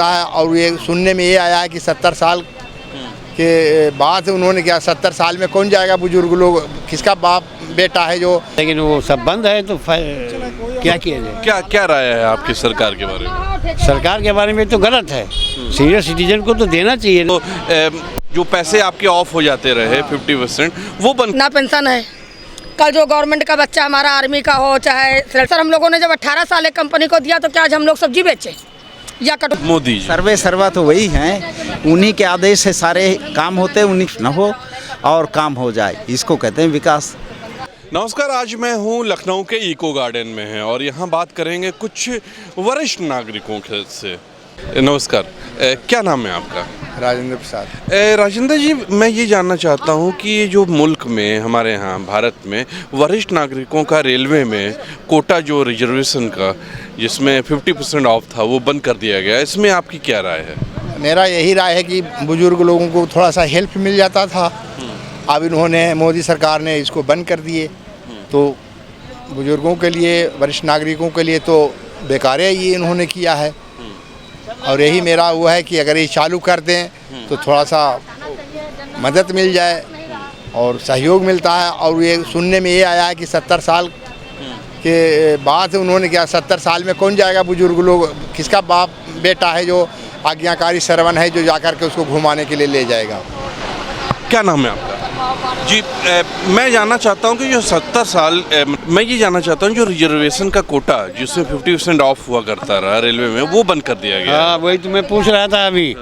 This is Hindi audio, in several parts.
है। और ये सुनने में ये आया है कि 70 साल के बाद उन्होंने क्या 70 साल में कौन जाएगा, बुजुर्ग लोग, किसका बाप बेटा है जो। लेकिन वो सब बंद है तो क्या किया जाए। क्या क्या राय है आपकी सरकार के बारे में? सरकार के बारे में तो गलत है, सीनियर सिटीजन को तो देना चाहिए। तो जो पैसे आपके ऑफ हो जाते रहे 50% वो बंद ना पेंशन है। कल जो गवर्नमेंट का बच्चा हमारा आर्मी का हो चाहे सर, हम लोगों ने जब 18 साल एक कंपनी को दिया तो क्या आज हम लोग सब्जी बेचे या कटो। मोदी जी सर्वे सर्वा तो वही हैं, उन्हीं के आदेश से सारे काम होते, उन्हीं न हो और काम हो जाए, इसको कहते हैं विकास। नमस्कार, आज मैं हूँ लखनऊ के इको गार्डन में है और यहाँ बात करेंगे कुछ वरिष्ठ नागरिकों से। नमस्कार, क्या नाम है आपका? राजेंद्र प्रसाद। राजेंद्र जी, मैं ये जानना चाहता हूँ कि ये जो मुल्क में हमारे यहाँ भारत में वरिष्ठ नागरिकों का रेलवे में कोटा जो रिजर्वेशन का जिसमें 50% ऑफ था वो बंद कर दिया गया, इसमें आपकी क्या राय है? मेरा यही राय है कि बुजुर्ग लोगों को थोड़ा सा हेल्प मिल जाता था। अब इन्होंने, मोदी सरकार ने इसको बंद कर दिए तो बुजुर्गों के लिए, वरिष्ठ नागरिकों के लिए तो बेकार है ये इन्होंने किया है। और यही मेरा वो है कि अगर ये चालू कर दें तो थोड़ा सा मदद मिल जाए और सहयोग मिलता है। और ये सुनने में ये आया है कि 70 साल के बाद उन्होंने क्या 70 साल में कौन जाएगा, बुजुर्ग लोग, किसका बाप बेटा है जो आज्ञाकारी सरवन है जो जाकर के उसको घुमाने के लिए ले जाएगा। क्या नाम है आपका? जी, मैं जानना चाहता हूं कि जो 70 साल मैं ये जानना चाहता हूं जो रिजर्वेशन का कोटा जिसमें 50% ऑफ हुआ करता रहा रेलवे में वो बंद कर दिया गया। हाँ, वही तो मैं पूछ रहा था अभी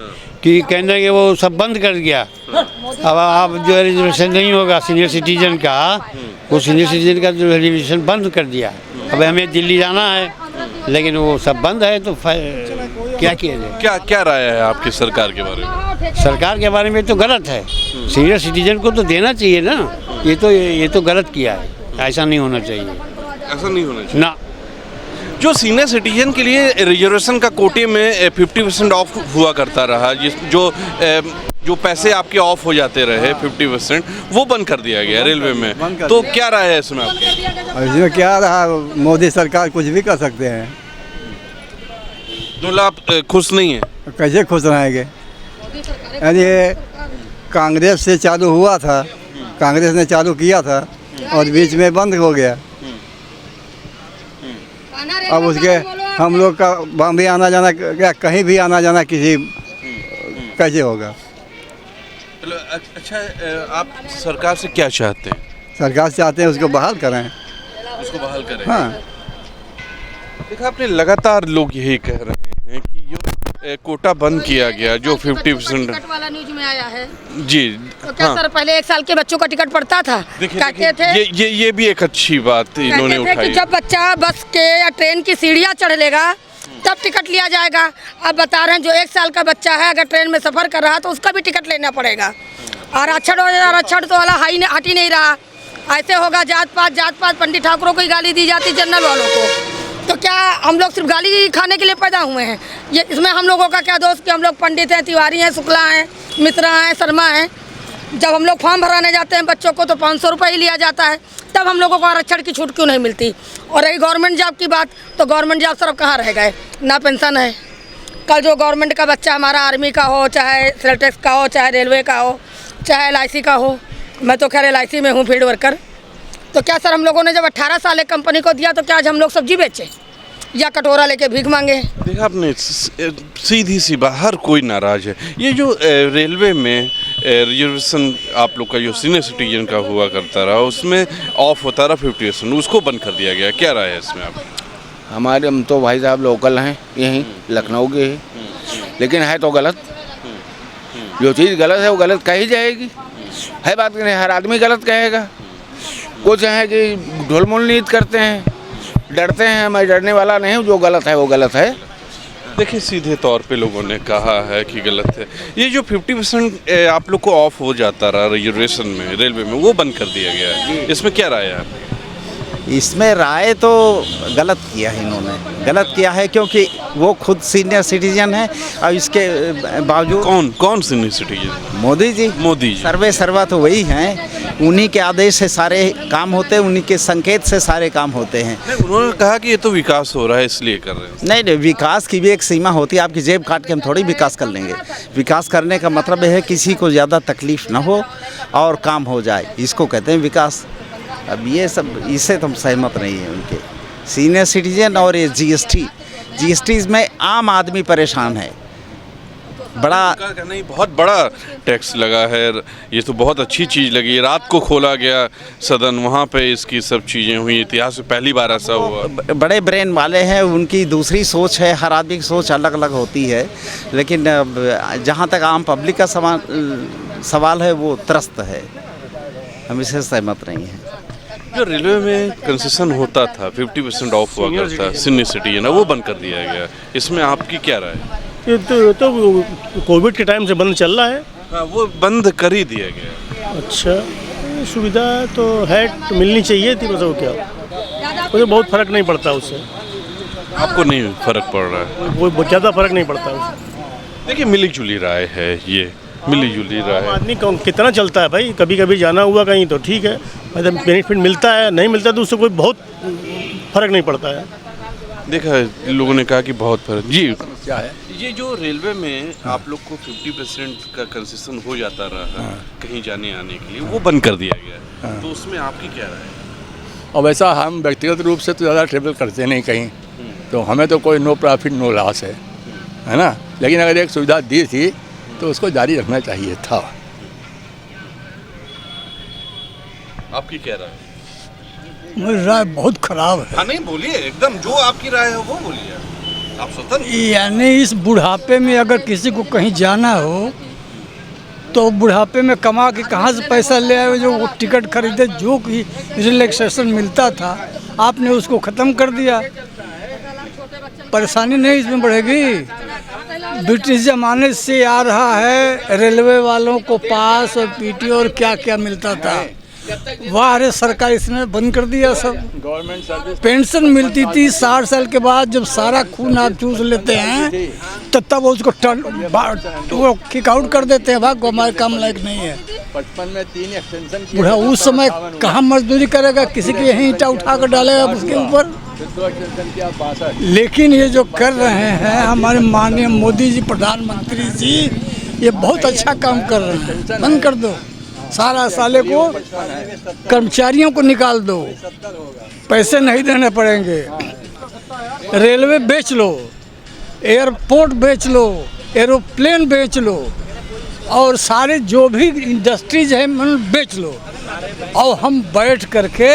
कि केंद्र के वो सब बंद कर दिया। अब जो रिजर्वेशन नहीं होगा सीनियर सिटीजन का, वो सीनियर सिटीजन का जो रिजर्वेशन बंद कर दिया। अब हमें दिल्ली जाना है लेकिन वो सब बंद है तो क्या किया जाए। क्या क्या राय है आपकी सरकार के बारे में? सरकार के बारे में तो गलत है, सीनियर सिटीजन को तो देना चाहिए ना। ये तो गलत किया है, ऐसा नहीं होना चाहिए। ऐसा नहीं होना चाहिए ना। जो सीनियर सिटीजन के लिए रिजर्वेशन का कोटे में 50% ऑफ हुआ करता रहा, जो पैसे आपके ऑफ हो जाते रहे 50% वो बंद कर दिया गया रेलवे में, तो क्या राय है इसमें आपकी? इसमें क्या रहा, मोदी सरकार कुछ भी कर सकते हैं। तो आप खुश नहीं है? कैसे खुश रहेंगे? यानी कांग्रेस से चालू हुआ था, कांग्रेस ने चालू किया था और बीच में बंद हो गया। अब उसके हम लोग का बॉम्बे आना जाना, क्या कहीं भी आना जाना किसी कैसे होगा? अच्छा, आप सरकार से क्या चाहते हैं? सरकार से चाहते हैं उसको बहाल करें। उसको बहाल करें। हाँ, देखा आपने, लगातार लोग यही कह रहे हैं कि जो कोटा बंद किया गया जो 50% टिकट वाला न्यूज में आया है जी। तो क्या सर, पहले 1 साल के बच्चों का टिकट पड़ता था। कहते थे ये भी एक अच्छी बात इन्होंने उठाई कि जब बच्चा बस के या ट्रेन की सीढ़ियाँ चढ़ लेगा तब टिकट लिया जाएगा। अब बता रहे हैं जो 1 साल का बच्चा है अगर ट्रेन में सफ़र कर रहा है तो उसका भी टिकट लेना पड़ेगा। आरक्षण तो वाला हट ही नहीं रहा। ऐसे होगा जात पात पंडित ठाकुरों को ही गाली दी जाती, जनरल वालों को। तो क्या हम लोग सिर्फ गाली खाने के लिए पैदा हुए हैं? ये इसमें हम लोगों का क्या दोस्त कि हम लोग पंडित हैं, तिवारी हैं, शुक्ला हैं, मिश्रा हैं, शर्मा हैं। जब हम लोग फॉर्म भराने जाते हैं बच्चों को तो 500 रुपये ही लिया जाता है, तब हम लोगों को आरक्षण की छूट क्यों नहीं मिलती? और रही गवर्नमेंट जॉब की बात, तो गवर्नमेंट जॉब सर अब कहाँ रह गए? ना पेंशन है। कल जो गवर्नमेंट का बच्चा हमारा आर्मी का हो चाहे सेल टैक्स का हो चाहे रेलवे का हो चाहे LIC का हो, मैं तो खैर LIC में हूँ फील्ड वर्कर, तो क्या सर हम लोगों ने जब 18 साल एक कंपनी को दिया तो क्या आज हम लोग सब्जी बेचे या कटोरा लेके भीख मांगे? देखा आपने, सीधी सी बात, हर कोई नाराज है। ये जो रेलवे में रिजर्वेशन आप लोग का जो सीनियर सिटीजन का हुआ करता रहा उसमें ऑफ होता रहा 50%, उसको बंद कर दिया गया, क्या राय है इसमें आप? हमारे हम तो भाई साहब लोकल हैं, यहीं लखनऊ के हैं, लेकिन है तो गलत। जो चीज़ गलत है वो गलत कही जाएगी, है बात नहीं, हर आदमी गलत कहेगा। कुछ है कि ढोलमोल नीत करते हैं, डरते हैं। मैं डरने वाला नहीं हूँ, जो गलत है वो गलत है। देखिए, सीधे तौर पे लोगों ने कहा है कि गलत है। ये जो 50% आप लोग को ऑफ हो जाता रहा रिजर्वेशन में रेलवे में वो बंद कर दिया गया है, इसमें क्या राय है? इसमें राय तो गलत किया है इन्होंने, गलत किया है क्योंकि वो खुद सीनियर सिटीजन है और इसके बावजूद कौन सीनियर सिटीजन? मोदी जी। मोदी जी सर्वे सर्वा तो वही हैं, उन्हीं के आदेश से सारे काम होते हैं, उन्हीं के संकेत से सारे काम होते हैं। नहीं, उन्होंने कहा कि ये तो विकास हो रहा है इसलिए कर रहे हैं। नहीं, विकास की भी एक सीमा होती है। आपकी जेब काट के हम थोड़ी विकास कर लेंगे। विकास करने का मतलब है किसी को ज़्यादा तकलीफ ना हो और काम हो जाए, इसको कहते हैं विकास। अब ये सब इससे तो हम सहमत नहीं हैं उनके। सीनियर सिटीजन और ये जीएसटी में आम आदमी परेशान है। बड़ा सरकार का नहीं, बहुत बड़ा टैक्स लगा है, ये तो बहुत अच्छी चीज़ लगी। रात को खोला गया सदन, वहाँ पे इसकी सब चीज़ें हुई, इतिहास में पहली बार ऐसा हुआ। बड़े ब्रेन वाले हैं, उनकी दूसरी सोच है। हर आदमी की सोच अलग अलग होती है, लेकिन जहाँ तक आम पब्लिक का सवाल है वो त्रस्त है, हम इससे सहमत नहीं हैं। जो रेलवे में कंसेशन होता था 50% ऑफ हुआ करता, सीनियर सिटीजन, वो बंद कर दिया गया, इसमें आपकी क्या राय है? ये तो कोविड के टाइम से बंद चल रहा है। हाँ, वो बंद कर ही दिया गया। अच्छा, ये सुविधा तो है, तो मिलनी चाहिए थी, मतलब क्या मुझे बहुत फ़र्क नहीं पड़ता उससे। आपको नहीं फर्क पड़ रहा है? वो ज़्यादा फ़र्क नहीं पड़ता उससे। देखिए, मिली जुली राय है, ये मिली जुली राय है। आदमी कितना चलता है भाई, कभी कभी जाना हुआ कहीं तो ठीक है, मतलब बेनिफिट मिलता है, नहीं मिलता तो उससे कोई बहुत फ़र्क नहीं पड़ता है। देखा, लोगों ने कहा कि बहुत फर्क। जी क्या है ये जो रेलवे में आप लोग को 50% का कंसेशन हो जाता रहा कहीं जाने आने के लिए, वो बंद कर दिया गया, तो उसमें आपकी क्या राय है? और वैसा हम व्यक्तिगत रूप से तो ज़्यादा ट्रेवल करते नहीं कहीं, तो हमें तो कोई नो प्रॉफिट नो लॉस है ना। लेकिन अगर एक सुविधा दी थी तो उसको जारी रखना चाहिए था। आपकी क्या राय है? मेरी राय बहुत खराब है। हाँ, नहीं बोलिए, एकदम जो आपकी राय है वो बोलिए, आप स्वतंत्र। यानी इस बुढ़ापे में अगर किसी को कहीं जाना हो तो बुढ़ापे में कमा के कहाँ से पैसा ले आए, जो वो टिकट खरीदे, जो कि रिलैक्सेशन मिलता था आपने उसको ख़त्म कर दिया। परेशानी नहीं इसमें बढ़ेगी। ब्रिटिश ज़माने से आ रहा है, रेलवे वालों को पास और पीटी और क्या क्या मिलता था, वाह अरे सरकार इसने बंद कर दिया सब। गवर्नमेंट सर्विस पेंशन मिलती थी 60 साल के बाद, जब सारा खून आप चूस लेते हैं तो तब उसको वो किक आउट कर देते हैं, भाग हमारे काम लायक नहीं है। 55 में 3 एक्सटेंशन किए, बूढ़ा उस समय कहाँ मजदूरी करेगा, किसी के यहीं ईंटा उठा कर डालेगा उसके ऊपर। 2 एक्सटेंशन किया 62। लेकिन ये जो कर रहे हैं हमारे माननीय मोदी जी, प्रधानमंत्री जी, ये बहुत अच्छा काम कर रहे हैं। बंद कर दो, सारा साले को कर्मचारियों को निकाल दो, पैसे नहीं देने पड़ेंगे। रेलवे बेच लो, एयरपोर्ट बेच लो, एरोप्लेन बेच लो, और सारे जो भी इंडस्ट्रीज है मतलब बेच लो, और हम बैठ करके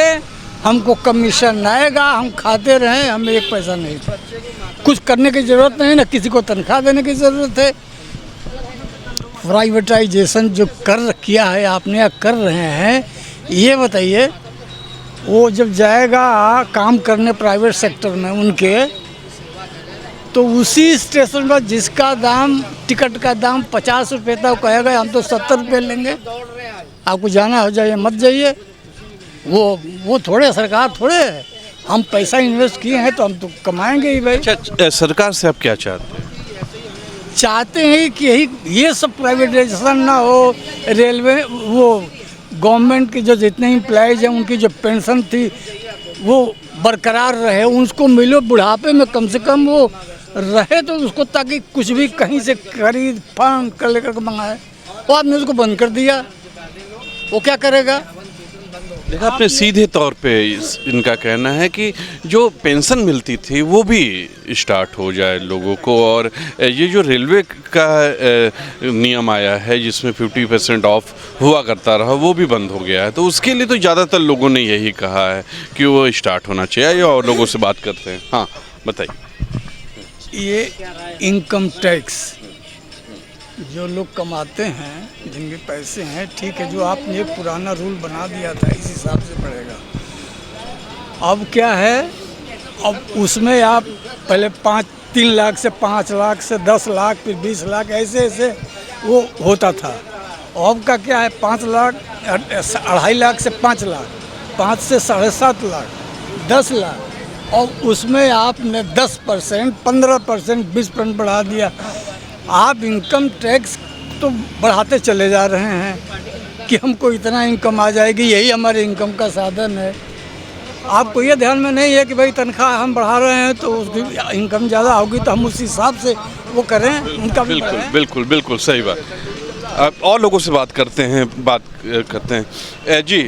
हमको कमीशन आएगा, हम खाते रहें, हमें एक पैसा नहीं, कुछ करने की ज़रूरत नहीं, ना किसी को तनख्वाह देने की ज़रूरत है। प्राइवेटाइजेशन जो किया है आपने या कर रहे हैं, ये बताइए, वो जब जाएगा काम करने प्राइवेट सेक्टर में उनके, तो उसी स्टेशन पर जिसका दाम, टिकट का दाम 50 रुपये था, वो कहेगा हम तो 70 रुपये लेंगे, आपको जाना हो जाइए मत जाइए। वो थोड़े सरकार थोड़े, हम पैसा इन्वेस्ट किए हैं तो हम तो कमाएंगे ही भाई। अच्छा, सरकार से आप क्या चाहते हैं? चाहते हैं कि ये सब प्राइवेटाइजेशन ना हो, रेलवे वो गवर्नमेंट के जो जितने एम्प्लॉइज हैं उनकी जो पेंशन थी वो बरकरार रहे, उनको मिलो, बुढ़ापे में कम से कम वो रहे तो उसको, ताकि कुछ भी कहीं से खरीद फंड कर लेकर के मंगाए। वो आपने उसको बंद कर दिया, वो क्या करेगा? देखा आपने, सीधे तौर पे इनका कहना है कि जो पेंशन मिलती थी वो भी स्टार्ट हो जाए लोगों को, और ये जो रेलवे का नियम आया है जिसमें 50% ऑफ हुआ करता रहा, वो भी बंद हो गया है, तो उसके लिए तो ज़्यादातर लोगों ने यही कहा है कि वो स्टार्ट होना चाहिए, और लोगों से बात करते हैं। हाँ बताइए। ये इनकम टैक्स जो लोग कमाते हैं, जिनके पैसे हैं, ठीक है, जो आपने एक पुराना रूल बना दिया था इस हिसाब से पड़ेगा। अब क्या है, अब उसमें आप पहले 3 लाख से 5 लाख से 10 लाख फिर 20 लाख ऐसे ऐसे वो होता था। अब का क्या है, 5 लाख 2.5 लाख से 5 लाख, 5 से 7.5 लाख, 10 लाख, और उसमें आपने 10%, 15%, 20% बढ़ा दिया। आप इनकम टैक्स तो बढ़ाते चले जा रहे हैं, कि हमको इतना इनकम आ जाएगी, यही हमारे इनकम का साधन है। आपको ये ध्यान में नहीं है कि भाई तनख्वाह हम बढ़ा रहे हैं तो उसकी इनकम ज़्यादा होगी तो हम उस हिसाब से वो करें, उनका भी बिल्कुल करें। बिल्कुल बिल्कुल सही बात। अब और लोगों से बात करते हैं जी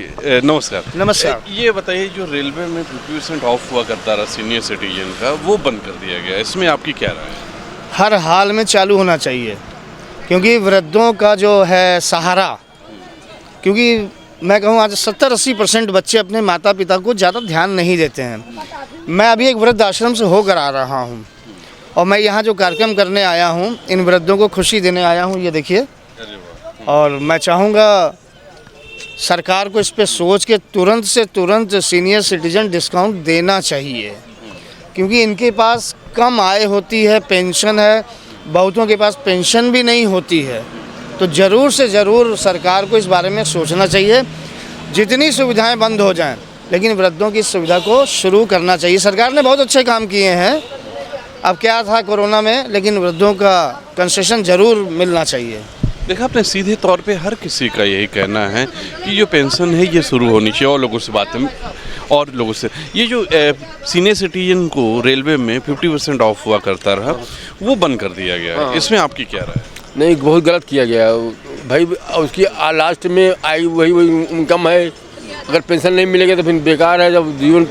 नमस्कार। नमस्कार। ये बताइए, जो रेलवे में 50% ऑफ हुआ करता रहा सीनियर सिटीजन का, वो बंद कर दिया गया, इसमें आपकी क्या राय है? हर हाल में चालू होना चाहिए, क्योंकि वृद्धों का जो है सहारा, क्योंकि मैं कहूँ आज 70-80% बच्चे अपने माता पिता को ज़्यादा ध्यान नहीं देते हैं। मैं अभी एक वृद्ध आश्रम से होकर आ रहा हूँ और मैं यहाँ जो कार्यक्रम करने आया हूँ, इन वृद्धों को खुशी देने आया हूँ, ये देखिए। और मैं चाहूँगा सरकार को इस पे सोच के तुरंत से तुरंत सीनियर सिटीजन डिस्काउंट देना चाहिए, क्योंकि इनके पास कम आय होती है, पेंशन है, बहुतों के पास पेंशन भी नहीं होती है। तो ज़रूर से ज़रूर सरकार को इस बारे में सोचना चाहिए। जितनी सुविधाएं बंद हो जाएं, लेकिन वृद्धों की सुविधा को शुरू करना चाहिए। सरकार ने बहुत अच्छे काम किए हैं, अब क्या था कोरोना में, लेकिन वृद्धों का कंसेशन ज़रूर मिलना चाहिए। देखा आपने, सीधे तौर पे हर किसी का यही कहना है कि जो पेंशन है ये शुरू होनी चाहिए। और लोगों से बातें, और लोगों से ये जो सीनियर सिटीजन को रेलवे में 50% ऑफ हुआ करता रहा, वो बंद कर दिया गया है, इसमें आपकी क्या राय है? नहीं, बहुत गलत किया गया भाई। उसकी लास्ट में आई वही इनकम है, अगर पेंशन नहीं मिलेगा तो फिर बेकार है। जब जीवन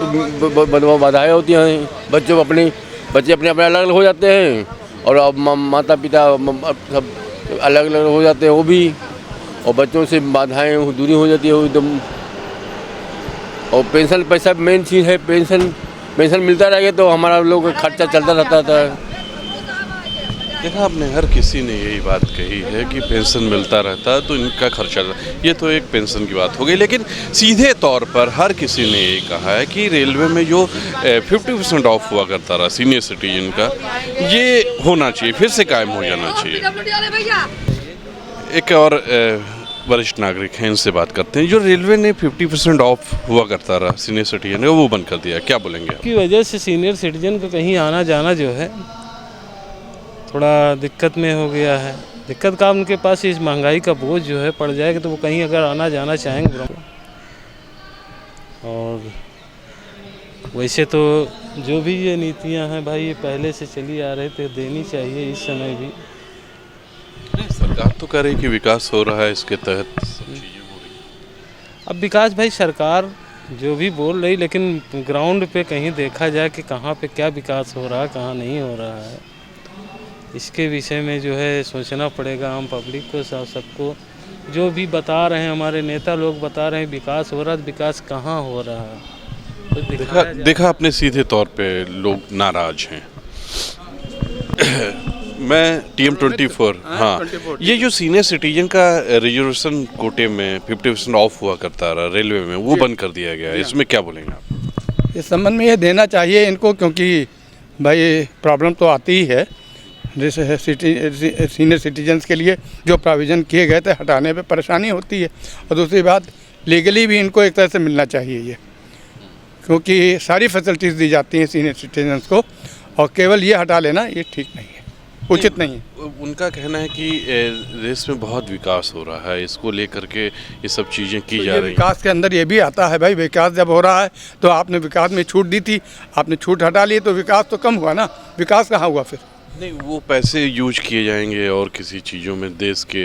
बाधाएँ होती हैं, बच्चे अपने अलग अलग हो जाते हैं, और अब माता पिता सब अलग अलग हो जाते हैं वो भी, और बच्चों से बाधाएं दूरी हो जाती है एकदम। और पेंशन पैसा मेन चीज़ है, पेंशन मिलता रहेगा तो हमारा लोग का खर्चा चलता रहता था। देखा आपने, हर किसी ने यही बात कही है कि पेंशन मिलता रहता है तो इनका खर्चा, ये तो एक पेंशन की बात हो गई। लेकिन सीधे तौर पर हर किसी ने यही कहा है कि रेलवे में जो 50% ऑफ हुआ करता रहा सीनियर सिटीजन का, ये होना चाहिए, फिर से कायम हो जाना चाहिए। एक और वरिष्ठ नागरिक हैं, इनसे बात करते हैं। जो रेलवे ने 50% ऑफ हुआ करता रहा सीनियर सिटीजन का, वो बंद कर दिया, क्या बोलेंगे? की वजह से सीनियर सिटीजन को कहीं आना जाना जो है थोड़ा दिक्कत में हो गया है। दिक्कत का उनके पास इस महंगाई का बोझ जो है पड़ जाएगा, तो वो कहीं अगर आना जाना चाहेंगे। और वैसे तो जो भी ये नीतियां हैं भाई, ये पहले से चली आ रही, तो देनी चाहिए इस समय भी। सरकार तो कह रही कि विकास हो रहा है, इसके तहत सब चीज़ें हो रही हैं। अब विकास भाई सरकार जो भी बोल रही, लेकिन ग्राउंड पे कहीं देखा जाए कि कहाँ पे क्या विकास हो रहा है, कहाँ नहीं हो रहा है, इसके विषय में जो है सोचना पड़ेगा आम पब्लिक को, सबको। जो भी बता रहे हैं हमारे नेता लोग बता रहे हैं विकास हो रहा है, विकास कहाँ हो रहा है, तो देखा आपने, सीधे तौर पे लोग नाराज हैं। मैं TM24, हाँ, ये जो सीनियर सिटीजन का रिजर्वेशन कोटे में 50% ऑफ हुआ करता रहा रेलवे में, वो बंद कर दिया गया, इसमें क्या बोलेंगे आप? इस संबंध में ये देना चाहिए इनको, क्योंकि भाई प्रॉब्लम तो आती ही है। जैसे सीनियर सिटीजन्स के लिए जो प्रोविज़न किए गए थे, हटाने पे परेशानी होती है। और दूसरी बात, लीगली भी इनको एक तरह से मिलना चाहिए ये, क्योंकि सारी फैसिलिटीज़ दी जाती हैं सीनियर सिटीजन्स को, और केवल ये हटा लेना ये ठीक नहीं है, उचित नहीं है। उनका कहना है कि देश में बहुत विकास हो रहा है, इसको लेकर के ये सब चीज़ें की जा रही हैं। विकास के अंदर ये भी आता है भाई, विकास जब हो रहा है तो आपने विकास में छूट दी थी, आपने छूट हटा ली तो विकास तो कम हुआ ना, विकास कहाँ हुआ फिर? नहीं, वो पैसे यूज किए जाएंगे और किसी चीज़ों में, देश के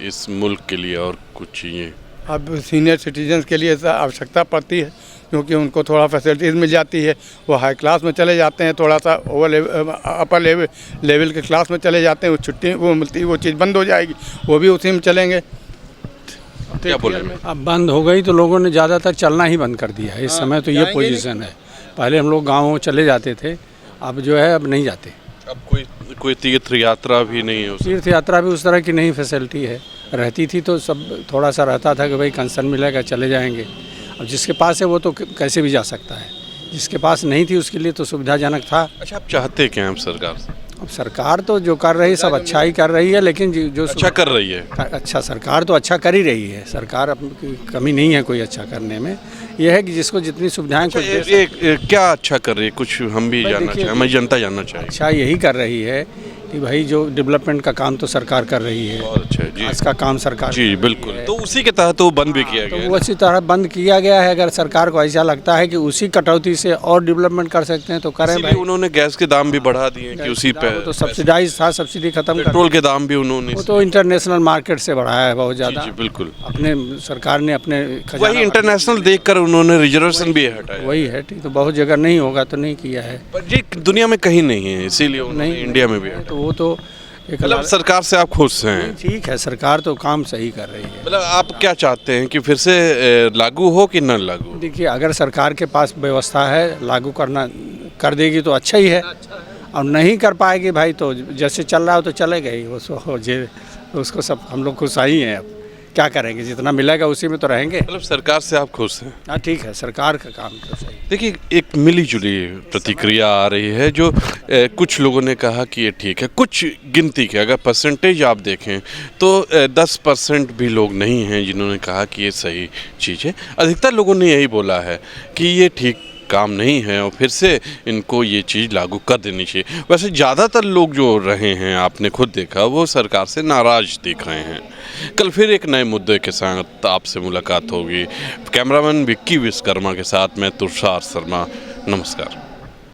इस मुल्क के लिए और कुछ चीज़ें। अब सीनियर सिटीजन्स के लिए आवश्यकता पड़ती है, क्योंकि उनको थोड़ा फैसिलिटीज़ मिल जाती है, वो हाई क्लास में चले जाते हैं, थोड़ा सा अपर लेवल के क्लास में चले जाते हैं, वो छुट्टी वो मिलती है, वो चीज़ बंद हो जाएगी, वो भी उसी में चलेंगे। क्या बोलेंगे? अब बंद हो गई तो लोगों ने ज़्यादातर चलना ही बंद कर दिया है इस समय, तो ये पोजीशन है। पहले हम लोग गाँव चले जाते थे, अब जो है अब नहीं जाते। अब कोई तीर्थ यात्रा भी नहीं है, तीर्थ यात्रा भी उस तरह की नहीं फैसिलिटी है। रहती थी तो सब थोड़ा सा रहता था कि भाई कंसर्न मिलेगा चले जाएंगे। अब जिसके पास है वो तो कैसे भी जा सकता है, जिसके पास नहीं थी उसके लिए तो सुविधाजनक था। अच्छा, आप चाहते क्या हैं सरकार से? अब सरकार तो जो कर रही है सब अच्छा ही कर रही है, लेकिन जो अच्छा कर रही है, अच्छा सरकार तो अच्छा कर ही रही है। सरकार अपनी कमी नहीं है कोई अच्छा करने में, यह है कि जिसको जितनी सुविधाएं क्या अच्छा कर रही है, कुछ हम भी जानना चाहें, हमारी जनता जानना चाहिए। अच्छा यही कर रही है कि भाई जो डेवलपमेंट का काम तो सरकार कर रही है, बहुत अच्छा है जी, इसका काम सरकार जी बिल्कुल। तो उसी के तहत वो बंद भी किया गया है। तो उसी तरह बंद किया गया है। अगर सरकार को ऐसा लगता है कि उसी कटौती से और डेवलपमेंट कर सकते हैं तो करें इसीलिए भाई। उन्होंने गैस के दाम भी बढ़ा दिए कि उसी पे, वो तो सब्सिडाइज था, सब्सिडी खत्म कर, पेट्रोल के दाम भी उन्होंने, वो तो इंटरनेशनल मार्केट से बढ़ाया है बहुत ज़्यादा। जी बिल्कुल, अपने सरकार ने अपने वही इंटरनेशनल देखकर उन्होंने रिजर्वेशन भी हटाया। वही है, ठीक। तो बहुत जगह नहीं होगा तो नहीं किया है, पर ये दुनिया में कहीं नहीं है, इसीलिए उन्होंने इंडिया में भी हटाया। तो वो तो एक मतलब सरकार से आप खुश हैं? ठीक है, सरकार तो काम सही कर रही है। मतलब आप क्या चाहते हैं कि फिर से लागू हो कि न लागू? देखिए, अगर सरकार के पास व्यवस्था है लागू करना, कर देगी तो अच्छा ही है, और नहीं कर पाएगी भाई तो जैसे चल रहा हो तो चलेगा ही, उसको सब हम लोग खुश ही हैं। अब क्या करेंगे, जितना मिलेगा उसी में तो रहेंगे। मतलब सरकार से आप खुश हैं? हाँ ठीक है, सरकार का काम तो सही। देखिए, एक मिलीजुली प्रतिक्रिया आ रही है जो कुछ लोगों ने कहा कि ये ठीक है, कुछ गिनती के अगर परसेंटेज आप देखें तो 10% भी लोग नहीं हैं जिन्होंने कहा कि ये सही चीज़ है। अधिकतर लोगों ने यही बोला है कि ये ठीक काम नहीं है और फिर से इनको ये चीज़ लागू कर देनी चाहिए। वैसे ज़्यादातर लोग जो रहे हैं, आपने खुद देखा, वो सरकार से नाराज़ दिख रहे हैं। कल फिर एक नए मुद्दे के साथ आपसे मुलाकात होगी। कैमरामैन विक्की विश्वकर्मा के साथ मैं तुषार शर्मा, नमस्कार।